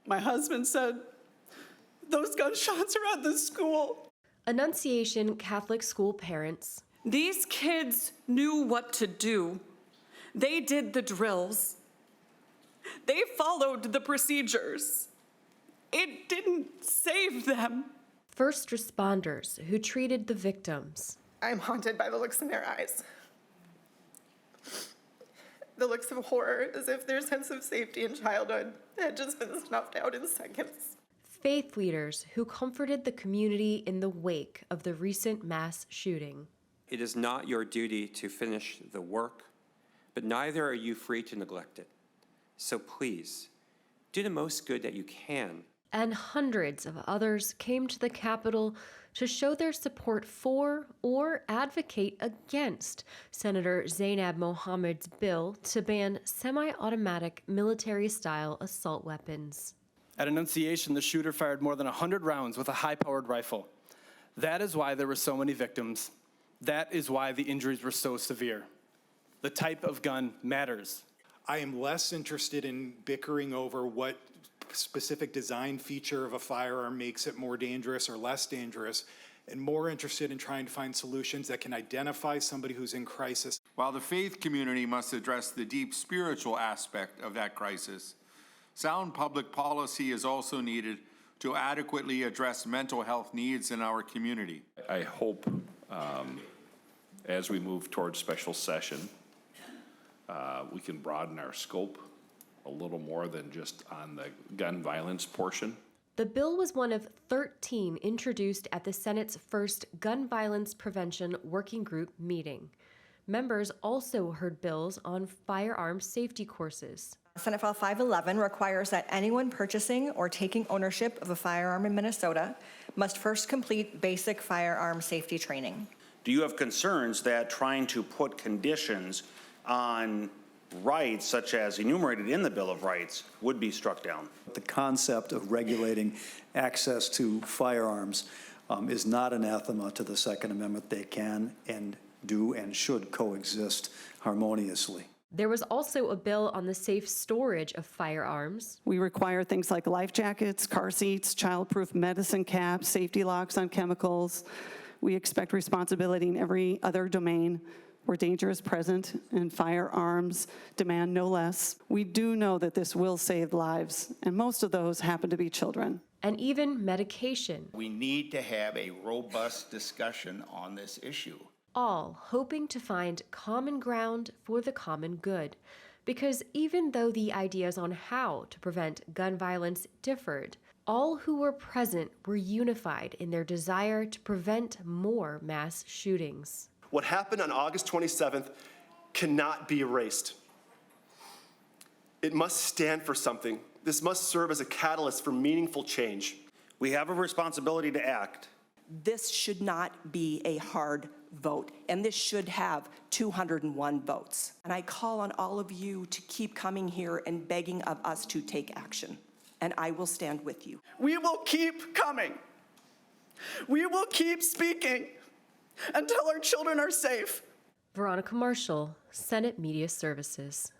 My husband said, "Those gunshots are at the school." Annunciation Catholic school parents. These kids knew what to do. They did the drills. They followed the procedures. It didn't save them. First responders who treated the victims. I'm haunted by the looks in their eyes. The looks of horror, as if their sense of safety in childhood had just been snuffed out in seconds. Faith leaders who comforted the community in the wake of the recent mass shooting. It is not your duty to finish the work, but neither are you free to neglect it. So please, do the most good that you can. And hundreds of others came to the Capitol to show their support for or advocate against Senator Zainab Mohammed's bill to ban semi-automatic military-style assault weapons. At Annunciation, the shooter fired more than 100 rounds with a high-powered rifle. That is why there were so many victims. That is why the injuries were so severe. The type of gun matters. I am less interested in bickering over what specific design feature of a firearm makes it more dangerous or less dangerous, and more interested in trying to find solutions that can identify somebody who's in crisis. While the faith community must address the deep spiritual aspect of that crisis, sound public policy is also needed to adequately address mental health needs in our community. I hope as we move towards special session, we can broaden our scope a little more than just on the gun violence portion. The bill was one of 13 introduced at the Senate's first Gun Violence Prevention Working Group meeting. Members also heard bills on firearm safety courses. Senate File 511 requires that anyone purchasing or taking ownership of a firearm in Minnesota must first complete basic firearm safety training. Do you have concerns that trying to put conditions on rights, such as enumerated in the Bill of Rights, would be struck down? The concept of regulating access to firearms is not anathema to the Second Amendment. They can and do and should coexist harmoniously. There was also a bill on the safe storage of firearms. We require things like life jackets, car seats, child-proof medicine caps, safety locks on chemicals. We expect responsibility in every other domain where danger is present, and firearms demand no less. We do know that this will save lives, and most of those happen to be children. And even medication. We need to have a robust discussion on this issue. All hoping to find common ground for the common good. Because even though the ideas on how to prevent gun violence differed, all who were present were unified in their desire to prevent more mass shootings. What happened on August 27th cannot be erased. It must stand for something. This must serve as a catalyst for meaningful change. We have a responsibility to act. This should not be a hard vote, and this should have 201 votes. And I call on all of you to keep coming here and begging of us to take action, and I will stand with you. We will keep coming. We will keep speaking until our children are safe. Veronica Marshall, Senate Media Services.